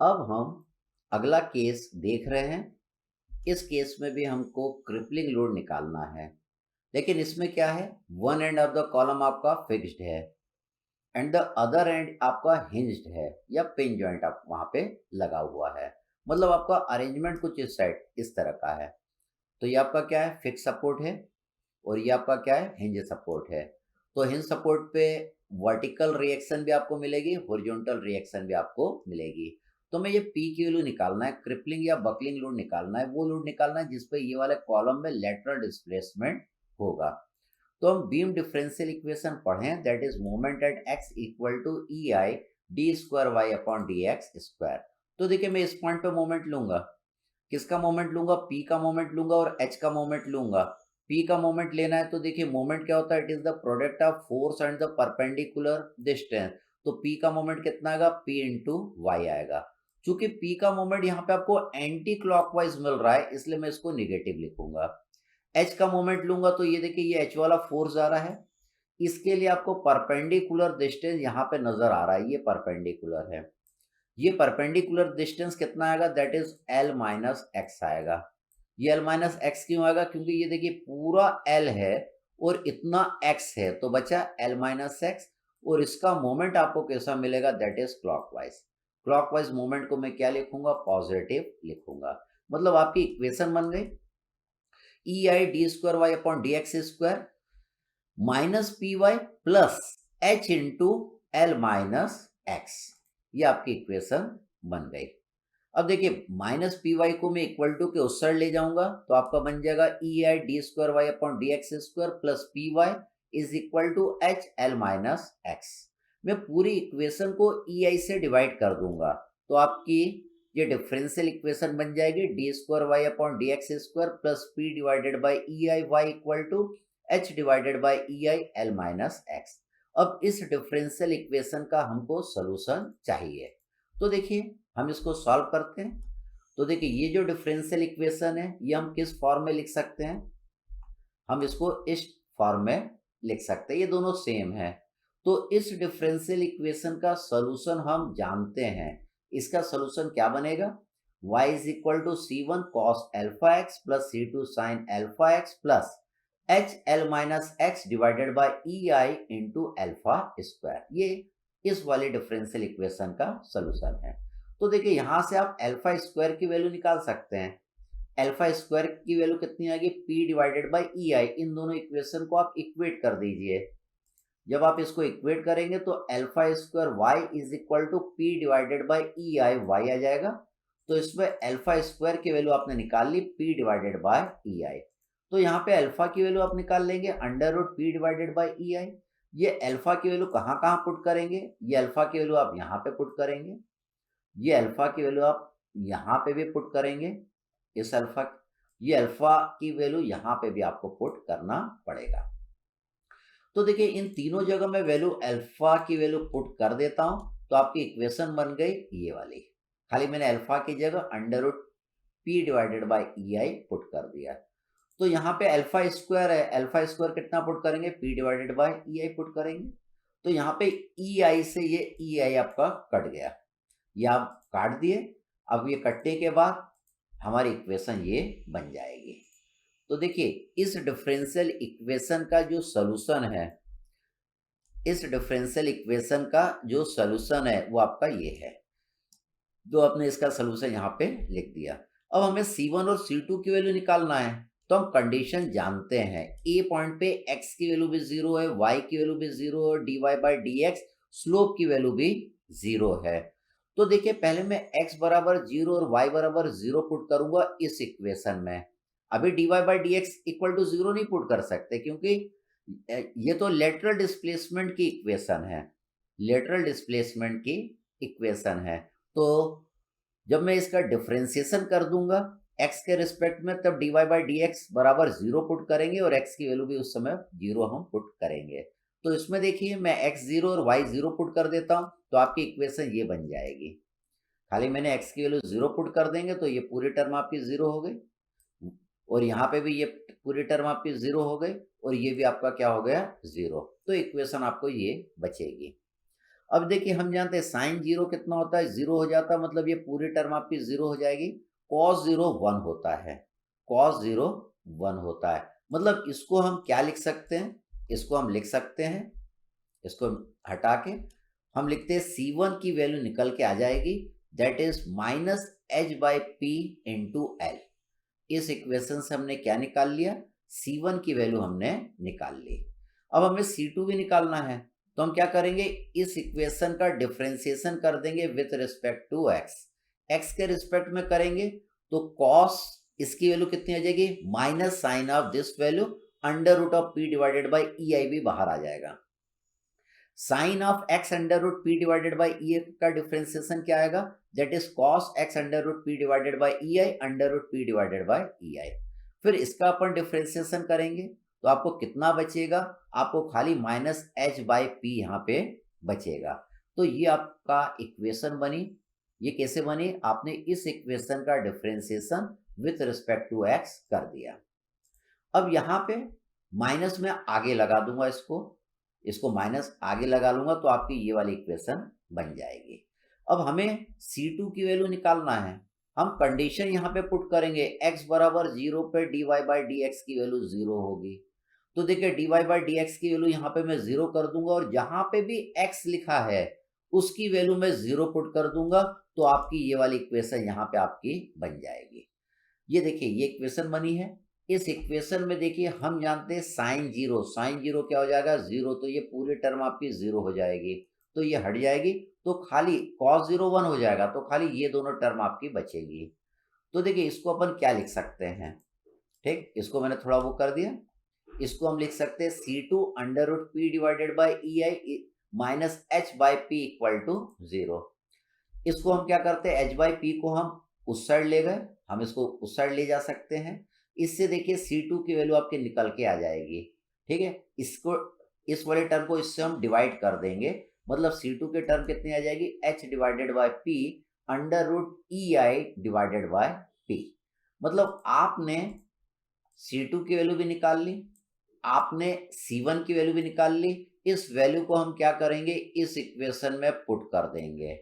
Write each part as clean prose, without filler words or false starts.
अब हम अगला केस देख रहे हैं। इस केस में भी हमको क्रिपलिंग लोड निकालना है, लेकिन इसमें क्या है, one end of the column आपका फिक्स्ड है एंड द अदर एंड आपका हिंज्ड है या पिन जॉइंट आप वहां पे लगा हुआ है। मतलब आपका अरेंजमेंट कुछ इस साइड इस तरह का है। तो ये आपका क्या है, फिक्स सपोर्ट है और ये आपका क्या है, हिंज सपोर्ट है। तो हिंज सपोर्ट पे वर्टिकल रिएक्शन भी आपको मिलेगी, हॉरिजॉन्टल रिएक्शन भी आपको मिलेगी। तो मैं ये पी की वैल्यू निकालना है, क्रिपलिंग या बकलिंग लोड निकालना है, वो लोड निकालना है जिसपे ये वाले कॉलम में लेटरल डिस्प्लेसमेंट होगा। तो हम बीम डिफरेंशियल इक्वेशन पढ़ें, that is moment at X equal to E I D square Y upon D X square. तो देखिए मैं इस पॉइंट पे मोमेंट लूंगा, किसका मोमेंट लूंगा, पी का मोमेंट लूंगा और एच का मोमेंट लूंगा। पी का मोमेंट लेना है तो देखिए मोमेंट क्या होता है, it is the product of force and the perpendicular distance. तो पी का मोमेंट कितना आएगा, पी इंटू वाई आएगा। चूंकि पी का मोमेंट यहाँ पे आपको एंटी क्लॉकवाइज मिल रहा है, इसलिए मैं इसको निगेटिव लिखूंगा। एच का मोमेंट लूंगा तो ये देखिए ये एच वाला फोर्स आ रहा है, इसके लिए आपको परपेंडिकुलर डिस्टेंस यहाँ पे नजर आ रहा है, ये परपेंडिकुलर है। ये परपेंडिकुलर डिस्टेंस कितना आएगा, that is L minus x आएगा। ये एल माइनस एक्स क्यों आएगा, क्योंकि ये देखिए पूरा एल है और इतना एक्स है, तो बचा एल माइनस एक्स। और इसका मोमेंट आपको कैसा मिलेगा, that is clockwise. Clockwise moment को मैं क्या लिखूंगा, पॉजिटिव लिखूंगा। मतलब आपकी इक्वेशन बन गई, E I D square Y upon D X square minus P Y plus H into L minus X. ये आपकी इक्वेशन बन गई। अब देखिए माइनस पी वाई को मैं इक्वल टू के उस साइड ले जाऊंगा तो आपका बन जाएगा E I D square Y upon D X square plus P Y is equal to H L minus X. मैं पूरी इक्वेशन को ई आई से डिवाइड कर दूंगा तो आपकी ये डिफरेंशियल इक्वेशन बन जाएगी, D square Y upon D X square plus P divided by E I Y equal to H divided by E I L minus X. अब इस डिफरेंशियल इक्वेशन का हमको सोल्यूशन चाहिए। तो देखिए हम इसको सॉल्व करते हैं। तो देखिए ये जो डिफरेंशियल इक्वेशन है ये हम किस फॉर्म में लिख सकते हैं, हम इसको इस फॉर्म में लिख सकते हैं, ये दोनों सेम है। तो इस डिफरेंशियल इक्वेशन का सोल्यूशन हम जानते हैं। इसका सोल्यूशन क्या बनेगा, y is equal to C one cos alpha X plus C two sine alpha X plus H L minus X divided by E I into alpha square. ये इस वाले डिफरेंशियल इक्वेशन का सोल्यूशन है। तो देखिए यहां से आप एल्फा स्क्वायर की वैल्यू निकाल सकते हैं। एल्फा स्क्वायर की वैल्यू कितनी आएगी, पी डिवाइडेड बाई ई आई। इन दोनों इक्वेशन को आप इक्वेट कर दीजिए। जब आप इसको इक्वेट करेंगे तो alpha square Y is equal to P divided by E I Y आ जाएगा। तो इसमें एल्फा स्क्वायर की वैल्यू आपने निकाल ली, P divided by E I. तो यहाँ पे अल्फा की वैल्यू आप निकाल लेंगे under root P divided by E I. ये अल्फा की वैल्यू कहाँ कहाँ पुट करेंगे, ये अल्फा की वैल्यू आप यहाँ पे पुट करेंगे, ये अल्फा की वैल्यू आप यहाँ पे भी पुट करेंगे, इस अल्फा, ये अल्फा की वैल्यू यहाँ पे भी आपको पुट करना पड़ेगा। तो देखिए इन तीनों जगह मैं वैल्यू अल्फा की वैल्यू पुट कर देता हूं तो आपकी इक्वेशन बन गई ये वाली। खाली मैंने अल्फा की जगह under root P divided by E I put कर दिया। तो यहाँ पे अल्फा स्क्वायर है, अल्फा स्क्वायर कितना पुट करेंगे, P divided by E I put करेंगे। तो यहाँ पे ई आई से ये ई आई आपका कट गया, ये आप काट दिए। अब ये कटने के बाद हमारी इक्वेशन ये बन जाएगी। तो देखिए इस डिफरेंशियल इक्वेशन का जो सॉल्यूशन है, इस डिफरेंशियल इक्वेशन का जो सॉल्यूशन है वो आपका ये है। तो आपने इसका सॉल्यूशन यहाँ पे लिख दिया। अब हमें C1 और C2 की वैल्यू निकालना है। तो हम कंडीशन जानते हैं, ए पॉइंट पे x की वैल्यू भी 0 है, y की वैल्यू भी 0 है, dy by D x slope की वैल्यू भी 0 है। तो देखिए पहले मैं x बराबर 0 और y बराबर 0 पुट करूंगा इस इक्वेशन में। अभी dy by D X equal to 0 नहीं पुट कर सकते क्योंकि ये तो लेटरल डिस्प्लेसमेंट की इक्वेशन है, लेटरल डिस्प्लेसमेंट की इक्वेशन है। तो जब मैं इसका डिफरेंशिएशन कर दूंगा x के रिस्पेक्ट में, तब dy बाई डी एक्स बराबर 0 पुट करेंगे और x की वैल्यू भी उस समय 0 हम पुट करेंगे। तो इसमें देखिए मैं x 0 और y 0 पुट कर देता हूं तो आपकी इक्वेशन ये बन जाएगी। खाली मैंने x की वैल्यू 0 पुट कर देंगे तो ये पूरी टर्म आपकी 0 हो गई और यहाँ पे भी ये पूरी टर्म आपकी 0 हो गई और ये भी आपका क्या हो गया, 0। तो इक्वेशन आपको ये बचेगी। अब देखिए हम जानते हैं साइन जीरो कितना होता है, जीरो हो जाता है, मतलब ये पूरी टर्म आपकी जीरो हो जाएगी। कॉस जीरो वन होता है, कॉस जीरो वन होता है, मतलब इसको हम क्या लिख सकते हैं, इसको हम लिख सकते हैं, इसको हटा के हम लिखते हैं C1 की वैल्यू निकल के आ जाएगी, that is minus H by P into L. इस इक्वेशन से हमने क्या निकाल लिया, C1 की वैल्यू हमने निकाल ली। अब हमें C2 भी निकालना है, तो हम क्या करेंगे, इस इक्वेशन का डिफरेंशिएशन कर देंगे with respect to x। x के रिस्पेक्ट में करेंगे तो cos इसकी वैल्यू कितनी आ जाएगी, minus sine of this value under root of p divided by EI भी बाहर आ जाएगा। Sine of x under root P divided by E का डिफरेंशिएशन क्या आएगा, that is cos x under root P divided by E I under root P divided by E I. फिर इसका अपन differentiation करेंगे तो आपको कितना बचेगा, आपको खाली माइनस एच बाई पी यहाँ पे बचेगा। तो ये आपका इक्वेशन बनी। ये कैसे बनी, आपने इस इक्वेशन का differentiation with respect to x कर दिया। अब यहाँ पे माइनस में आगे लगा दूंगा, इसको माइनस आगे लगा लूंगा तो आपकी ये वाली इक्वेशन बन जाएगी। अब हमें C2 की वैल्यू निकालना है, हम कंडीशन यहाँ पे पुट करेंगे x बराबर 0 पे dy बाई डी की वैल्यू 0 होगी। तो देखिए dy बाई डी की वैल्यू यहाँ पे मैं 0 कर दूंगा और जहां पे भी x लिखा है उसकी वैल्यू मैं 0 पुट कर दूंगा, तो आपकी ये वाली इक्वेशन यहाँ पे आपकी बन जाएगी। ये देखिए ये इक्वेशन बनी है। इस इक्वेशन में देखिए हम जानते हैं साइन जीरो क्या हो जाएगा, जीरो, तो ये पूरी टर्म आपकी जीरो हो जाएगी, तो ये हट जाएगी, तो खाली कॉस जीरो वन हो जाएगा, तो खाली ये दोनों टर्म आपकी बचेगी। तो देखिए इसको अपन क्या लिख सकते हैं, ठीक, इसको मैंने थोड़ा वो कर दिया, इसको हम लिख सकते हैं C2 under root P divided by E I minus H by P equal to 0। इसको हम क्या करते हैं, एच बाई पी को हम उस साइड ले गए, हम इसको उस साइड ले जा सकते हैं। इससे देखिए C2 की वैल्यू आपकी निकल के आ जाएगी, ठीक है। इसको इस वाले टर्म को इससे हम डिवाइड कर देंगे, मतलब C2 के टर्म कितनी आ जाएगी, h divided by p under root EI divided by p। मतलब आपने C2 की वैल्यू भी निकाल ली, आपने C1 की वैल्यू भी निकाल ली। इस वैल्यू को हम क्या करेंगे, इस इक्वेशन में पुट कर देंगे,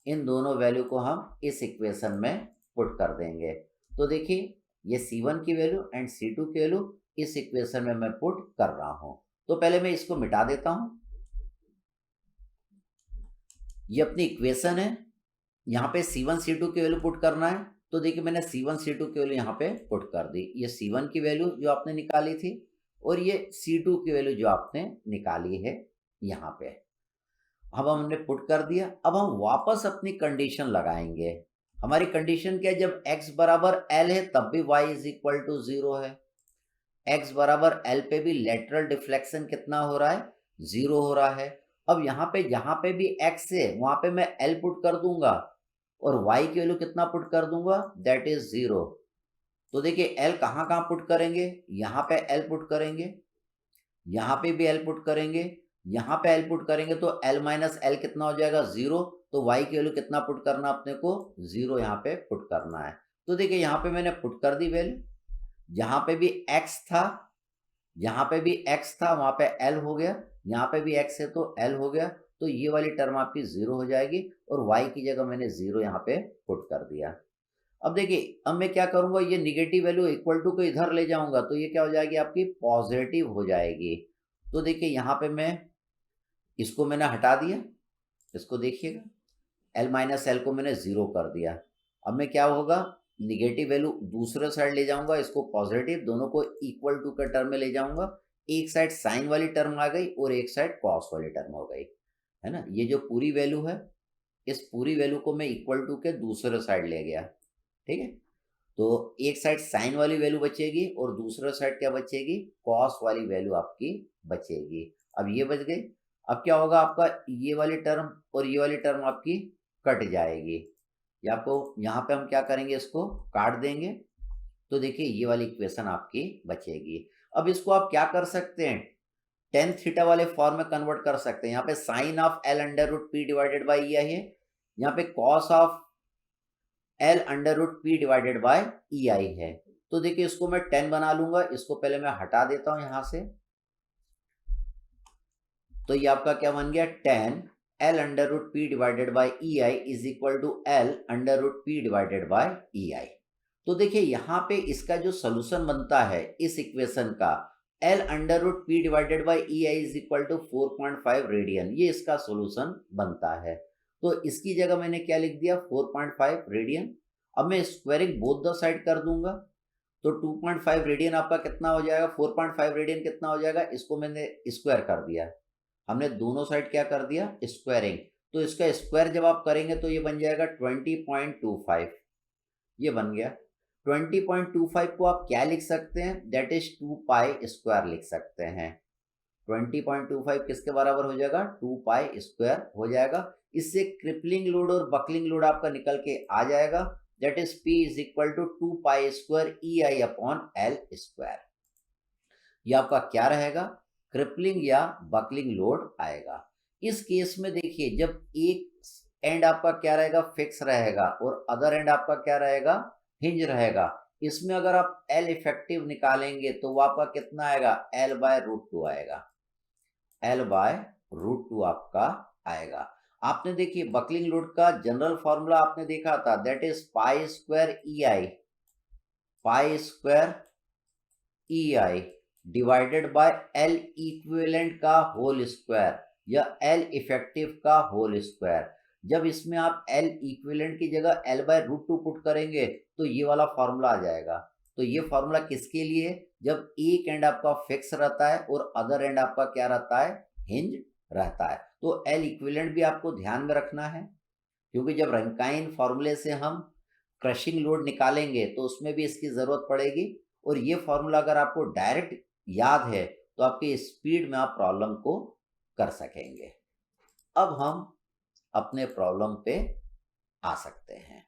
इन दोनों वैल्यू को हम इस इक्वेशन में पुट कर देंगे। तो देखिए ये C1 की वैल्यू एंड C2 की वैल्यू इस इक्वेशन में मैं पुट कर रहा हूं। तो पहले मैं इसको मिटा देता हूं, ये अपनी इक्वेशन है, यहाँ पे C1 C2 की वैल्यू पुट करना है। तो देखिए मैंने C1 C2 की वैल्यू यहाँ पे पुट कर दी, ये C1 की वैल्यू जो आपने निकाली थी और ये C2 की वैल्यू जो आपने निकाली है यहाँ पे, अब हमने पुट कर दिया। अब हम वापस अपनी कंडीशन लगाएंगे। हमारी कंडीशन क्या है, जब x बराबर l है तब भी y इज इक्वल टू 0 है। x बराबर l पे भी लेटरल डिफ्लेक्शन कितना हो रहा है, 0 हो रहा है। अब यहाँ पे जहां पे भी x है वहां पे मैं l पुट कर दूंगा और y की वैल्यू कितना पुट कर दूंगा, दैट इज 0। तो देखिए l कहाँ कहाँ पुट करेंगे, यहाँ पे l पुट करेंगे, यहाँ पे भी l पुट करेंगे, यहाँ पे l पुट करेंगे, तो l माइनस l कितना हो जाएगा, 0। तो y की वैल्यू कितना पुट करना अपने को, 0 यहाँ पे पुट करना है। तो देखिए यहाँ पे मैंने पुट कर दी वैल्यू, जहां पे भी x था, यहाँ पे भी x था वहां पे l हो गया, यहाँ पे भी x है तो l हो गया, तो ये वाली टर्म आपकी 0 हो जाएगी और y की जगह मैंने 0 यहाँ पे पुट कर दिया। अब देखिए अब मैं क्या करूंगा, ये निगेटिव वैल्यू इक्वल टू को इधर ले जाऊंगा तो ये क्या हो जाएगी आपकी, पॉजिटिव हो जाएगी। तो देखिए यहाँ पे मैं इसको मैंने हटा दिया, इसको देखिएगा l माइनस एल को मैंने 0 कर दिया। अब मैं क्या होगा, निगेटिव वैल्यू दूसरे साइड ले जाऊंगा, इसको पॉजिटिव, दोनों को इक्वल टू के टर्म में ले जाऊंगा। एक साइड साइन वाली टर्म आ गई और एक साइड कॉस वाली टर्म हो गई, है ना। ये जो पूरी वैल्यू है, इस पूरी वैल्यू को मैं इक्वल टू के दूसरे साइड ले गया, ठीक है। तो एक साइड साइन वाली वैल्यू बचेगी और दूसरा साइड क्या बचेगी, कॉस वाली वैल्यू आपकी बचेगी। अब ये बच गई। अब क्या होगा आपका, ये वाली टर्म और ये वाली टर्म आपकी कट जाएगी, ये आपको यहाँ पे हम क्या करेंगे, इसको काट देंगे। तो देखिए ये वाली इक्वेशन आपकी बचेगी। अब इसको आप क्या कर सकते हैं, टेन थीटा वाले फॉर्म में कन्वर्ट कर सकते हैं। यहाँ पे sine of L under root P divided by E I है, यहाँ पे cos of L under root P divided by E I है। तो देखिए इसको मैं 10 बना लूंगा, इसको पहले मैं हटा देता हूं यहां से। तो ये आपका क्या बन गया, 10 L under root P divided by E I is equal to L under root P divided by E I. तो देखिए यहाँ पे इसका जो सोल्यूशन बनता है इस इक्वेशन का, L under root P divided by E I is equal to 4.5 radian, ये इसका सोल्यूशन बनता है। तो इसकी जगह मैंने क्या लिख दिया, 4.5 रेडियन। अब मैं स्क्वायरिंग बोथ द साइड कर दूंगा, तो 2.5 रेडियन आपका कितना हो जाएगा, 4.5 रेडियन कितना हो जाएगा, इसको मैंने स्क्वायर कर दिया। हमने दोनों साइड क्या कर दिया, स्क्वायरिंग। तो इसका स्क्वायर जब आप करेंगे तो ये बन जाएगा 20.25, ये बन गया। 20.25 को आप क्या लिख सकते हैं, दैट इज 2 पाई स्क्वायर लिख सकते हैं। 20.25 किसके बराबर हो जाएगा, 2 पाई स्क्वायर हो जाएगा। इससे क्रिपलिंग लोड और बकलिंग लोड आपका निकल के आ जाएगा, that is P is equal to 2 pi square E I upon L square. ये आपका क्या रहेगा, क्रिपलिंग या बकलिंग लोड आएगा। इस केस में देखिए जब एक एंड आपका क्या रहेगा, फिक्स रहेगा, और अदर एंड आपका क्या रहेगा, हिंज रहेगा। इसमें अगर आप L इफेक्टिव निकालेंगे तो वो आपका कितना आएगा, L बाय रूट 2 आएगा, L बाय रूट 2 आपका आएगा। आपने देखिए बकलिंग लोड का जनरल फॉर्मूला आपने देखा था, that is pi square E I, pi square E I divided by L equivalent का होल स्क्वायर या L इफेक्टिव का होल स्क्वायर। जब इसमें आप L इक्विवेलेंट की जगह L बाय रूट 2 पुट करेंगे तो ये वाला फॉर्मूला आ जाएगा। तो ये फॉर्मूला किसके लिए, जब एक एंड आपका फिक्स रहता है और अदर एंड आपका क्या रहता है, हिंज रहता है। तो L इक्विवेलेंट भी आपको ध्यान में रखना है, क्योंकि जब रंकाइन फॉर्मूले से हम क्रशिंग लोड निकालेंगे तो उसमें भी इसकी ज़रूरत पड़ेगी। और ये फॉर्मूला अगर आपको डायरेक्ट याद है तो आपकी स्पीड में आप प्रॉब्लम को कर सकेंगे। अब हम अपने प्रॉब्लम पे आ सकते हैं।